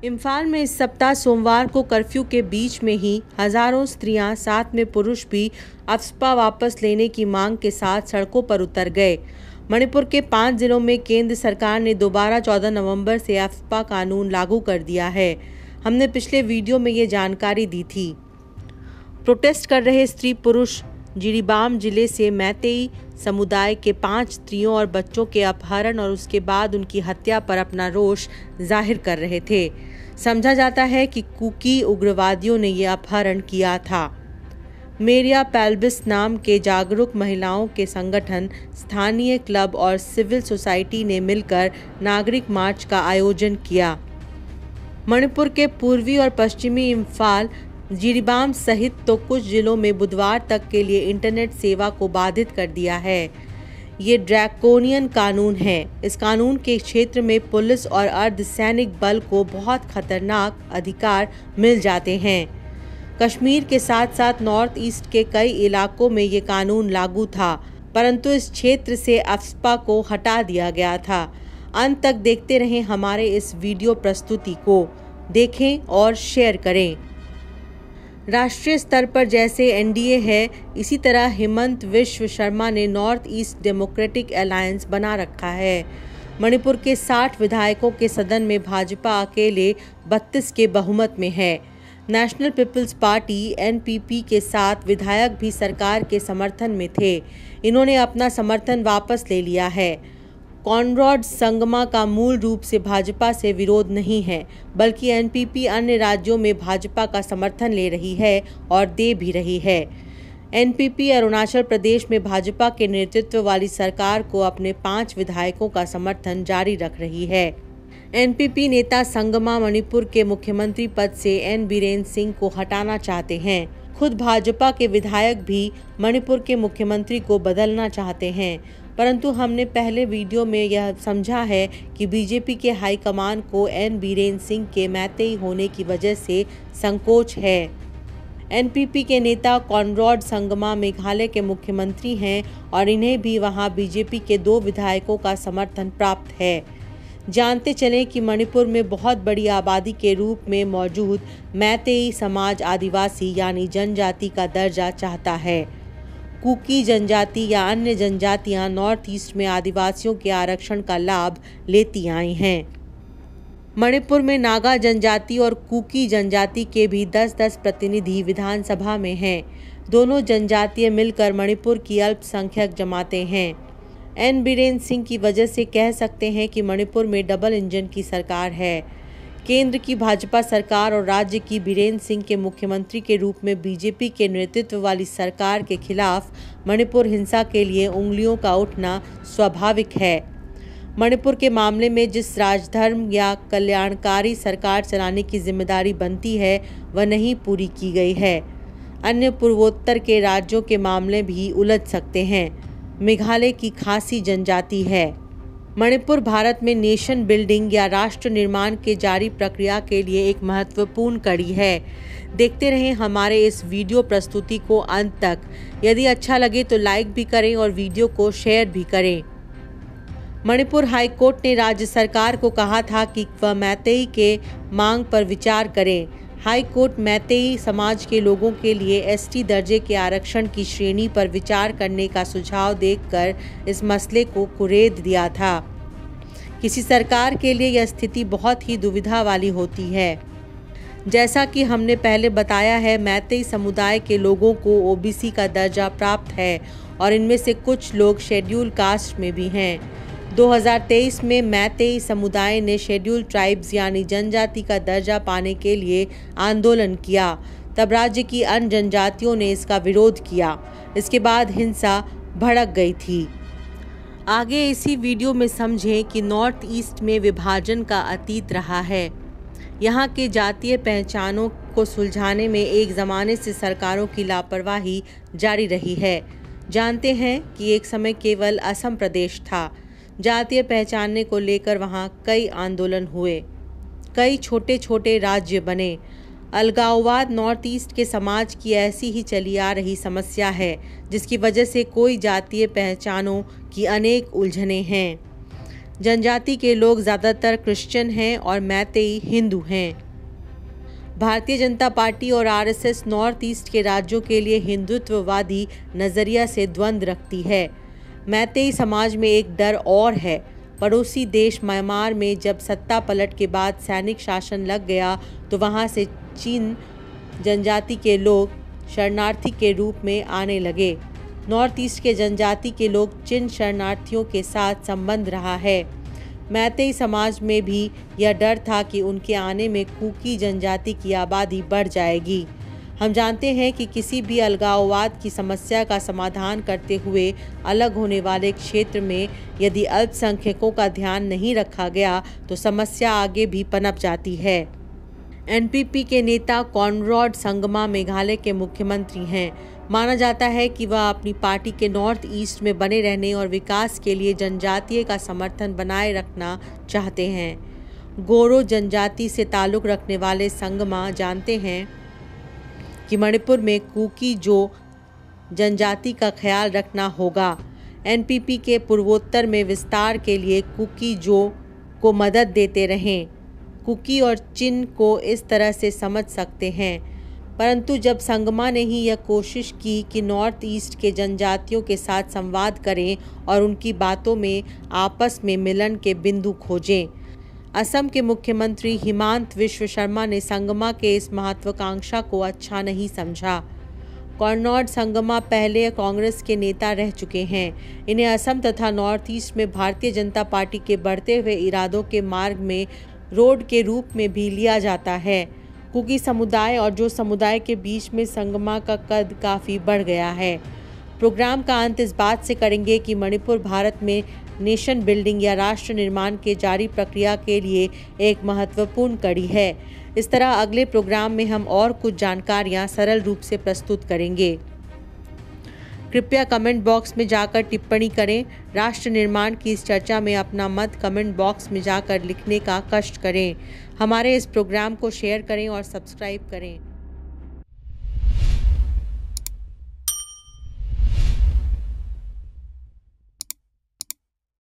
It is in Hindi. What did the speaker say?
इम्फाल में इस सप्ताह सोमवार को कर्फ्यू के बीच में ही हजारों स्त्रियां, साथ में पुरुष भी अफस्पा वापस लेने की मांग के साथ सड़कों पर उतर गए। मणिपुर के 5 जिलों में केंद्र सरकार ने दोबारा 14 नवंबर से अफस्पा कानून लागू कर दिया है। हमने पिछले वीडियो में ये जानकारी दी थी। प्रोटेस्ट कर रहे स्त्री पुरुष जिरीबाम जिले से मैतेई समुदाय के 5 स्त्रियों और बच्चों के अपहरण और उसके बाद उनकी हत्या पर अपना रोष जाहिर कर रहे थे। समझा जाता है कि कुकी उग्रवादियों ने यह अपहरण किया था। मेरिया पेल्बिस नाम के जागरूक महिलाओं के संगठन, स्थानीय क्लब और सिविल सोसाइटी ने मिलकर नागरिक मार्च का आयोजन किया। मणिपुर के पूर्वी और पश्चिमी इम्फाल, जिरीबाम सहित तो कुछ जिलों में बुधवार तक के लिए इंटरनेट सेवा को बाधित कर दिया है। ये ड्रैकोनियन कानून है। इस कानून के क्षेत्र में पुलिस और अर्धसैनिक बल को बहुत खतरनाक अधिकार मिल जाते हैं। कश्मीर के साथ साथ नॉर्थ ईस्ट के कई इलाकों में ये कानून लागू था, परंतु इस क्षेत्र से अफस्पा को हटा दिया गया था। अंत तक देखते रहें हमारे इस वीडियो प्रस्तुति को, देखें और शेयर करें। राष्ट्रीय स्तर पर जैसे एनडीए है, इसी तरह हिमंत विश्व शर्मा ने नॉर्थ ईस्ट डेमोक्रेटिक अलायंस बना रखा है। मणिपुर के 60 विधायकों के सदन में भाजपा अकेले 32 के बहुमत में है। नेशनल पीपल्स पार्टी एनपीपी के 7 विधायक भी सरकार के समर्थन में थे। इन्होंने अपना समर्थन वापस ले लिया है। कॉनरैड संगमा का मूल रूप से भाजपा से विरोध नहीं है, बल्कि एनपीपी अन्य राज्यों में भाजपा का समर्थन ले रही है और दे भी रही है। एनपीपी अरुणाचल प्रदेश में भाजपा के नेतृत्व वाली सरकार को अपने 5 विधायकों का समर्थन जारी रख रही है। एनपीपी नेता संगमा मणिपुर के मुख्यमंत्री पद से एन बीरेन सिंह को हटाना चाहते हैं। खुद भाजपा के विधायक भी मणिपुर के मुख्यमंत्री को बदलना चाहते हैं, परंतु हमने पहले वीडियो में यह समझा है कि बीजेपी के हाईकमान को एन बीरेन सिंह के मैतेई होने की वजह से संकोच है। एनपीपी के नेता कॉनरैड संगमा मेघालय के मुख्यमंत्री हैं और इन्हें भी वहां बीजेपी के 2 विधायकों का समर्थन प्राप्त है। जानते चलें कि मणिपुर में बहुत बड़ी आबादी के रूप में मौजूद मैतेई समाज आदिवासी यानी जनजाति का दर्जा चाहता है। कुकी जनजाति या अन्य जनजातियां नॉर्थ ईस्ट में आदिवासियों के आरक्षण का लाभ लेती आई हैं। मणिपुर में नागा जनजाति और कुकी जनजाति के भी 10-10 प्रतिनिधि विधानसभा में हैं। दोनों जनजातियां मिलकर मणिपुर की अल्पसंख्यक जमातें हैं। एन बीरेन सिंह की वजह से कह सकते हैं कि मणिपुर में डबल इंजन की सरकार है। केंद्र की भाजपा सरकार और राज्य की बीरेन सिंह के मुख्यमंत्री के रूप में बीजेपी के नेतृत्व वाली सरकार के खिलाफ मणिपुर हिंसा के लिए उंगलियों का उठना स्वाभाविक है। मणिपुर के मामले में जिस राजधर्म या कल्याणकारी सरकार चलाने की जिम्मेदारी बनती है, वह नहीं पूरी की गई है। अन्य पूर्वोत्तर के राज्यों के मामले भी उलझ सकते हैं। मेघालय की खासी जनजाति है। मणिपुर भारत में नेशन बिल्डिंग या राष्ट्र निर्माण के जारी प्रक्रिया के लिए एक महत्वपूर्ण कड़ी है। देखते रहें हमारे इस वीडियो प्रस्तुति को अंत तक। यदि अच्छा लगे तो लाइक भी करें और वीडियो को शेयर भी करें। मणिपुर हाई कोर्ट ने राज्य सरकार को कहा था कि वह मैतेई के मांग पर विचार करें। हाई कोर्ट मैतेई समाज के लोगों के लिए एसटी दर्जे के आरक्षण की श्रेणी पर विचार करने का सुझाव देकर इस मसले को कुरेद दिया था। किसी सरकार के लिए यह स्थिति बहुत ही दुविधा वाली होती है। जैसा कि हमने पहले बताया है, मैतेई समुदाय के लोगों को ओबीसी का दर्जा प्राप्त है और इनमें से कुछ लोग शेड्यूल कास्ट में भी हैं। 2023 में मैतेई समुदाय ने शेड्यूल ट्राइब्स यानी जनजाति का दर्जा पाने के लिए आंदोलन किया। तब राज्य की अन्य जनजातियों ने इसका विरोध किया। इसके बाद हिंसा भड़क गई थी। आगे इसी वीडियो में समझें कि नॉर्थ ईस्ट में विभाजन का अतीत रहा है। यहाँ के जातीय पहचानों को सुलझाने में एक ज़माने से सरकारों की लापरवाही जारी रही है। जानते हैं कि एक समय केवल असम प्रदेश था। जातीय पहचानने को लेकर वहाँ कई आंदोलन हुए, कई छोटे छोटे राज्य बने। अलगाववाद नॉर्थ ईस्ट के समाज की ऐसी ही चली आ रही समस्या है, जिसकी वजह से कोई जातीय पहचानों की अनेक उलझनें हैं। जनजाति के लोग ज़्यादातर क्रिश्चियन हैं और मैतेई हिंदू हैं। भारतीय जनता पार्टी और आरएसएस नॉर्थ ईस्ट के राज्यों के लिए हिंदुत्ववादी नज़रिया से द्वंद्व रखती है। मैतेई समाज में एक डर और है। पड़ोसी देश म्यांमार में जब सत्ता पलट के बाद सैनिक शासन लग गया तो वहां से चीन जनजाति के लोग शरणार्थी के रूप में आने लगे। नॉर्थ ईस्ट के जनजाति के लोग चीन शरणार्थियों के साथ संबंध रहा है। मैतेई समाज में भी यह डर था कि उनके आने में कुकी जनजाति की आबादी बढ़ जाएगी। हम जानते हैं कि किसी भी अलगाववाद की समस्या का समाधान करते हुए अलग होने वाले क्षेत्र में यदि अल्पसंख्यकों का ध्यान नहीं रखा गया तो समस्या आगे भी पनप जाती है। एनपीपी के नेता कॉनरैड संगमा मेघालय के मुख्यमंत्री हैं। माना जाता है कि वह अपनी पार्टी के नॉर्थ ईस्ट में बने रहने और विकास के लिए जनजातीय का समर्थन बनाए रखना चाहते हैं। गोरो जनजाति से ताल्लुक़ रखने वाले संगमा जानते हैं कि मणिपुर में कुकी जो जनजाति का ख्याल रखना होगा। एनपीपी के पूर्वोत्तर में विस्तार के लिए कुकी जो को मदद देते रहें। कुकी और चिन को इस तरह से समझ सकते हैं, परंतु जब संगमा ने ही यह कोशिश की कि नॉर्थ ईस्ट के जनजातियों के साथ संवाद करें और उनकी बातों में आपस में मिलन के बिंदु खोजें। असम के मुख्यमंत्री हिमांत विश्व शर्मा ने संगमा के इस महत्वाकांक्षा को अच्छा नहीं समझा। कॉनरैड संगमा पहले कांग्रेस के नेता रह चुके हैं। इन्हें असम तथा नॉर्थ ईस्ट में भारतीय जनता पार्टी के बढ़ते हुए इरादों के मार्ग में रोड के रूप में भी लिया जाता है। कुकी समुदाय और जो समुदाय के बीच में संगमा का कद काफ़ी बढ़ गया है। प्रोग्राम का अंत इस बात से करेंगे कि मणिपुर भारत में नेशन बिल्डिंग या राष्ट्र निर्माण के जारी प्रक्रिया के लिए एक महत्वपूर्ण कड़ी है। इस तरह अगले प्रोग्राम में हम और कुछ जानकारियां सरल रूप से प्रस्तुत करेंगे। कृपया कमेंट बॉक्स में जाकर टिप्पणी करें। राष्ट्र निर्माण की इस चर्चा में अपना मत कमेंट बॉक्स में जाकर लिखने का कष्ट करें। हमारे इस प्रोग्राम को शेयर करें और सब्सक्राइब करें।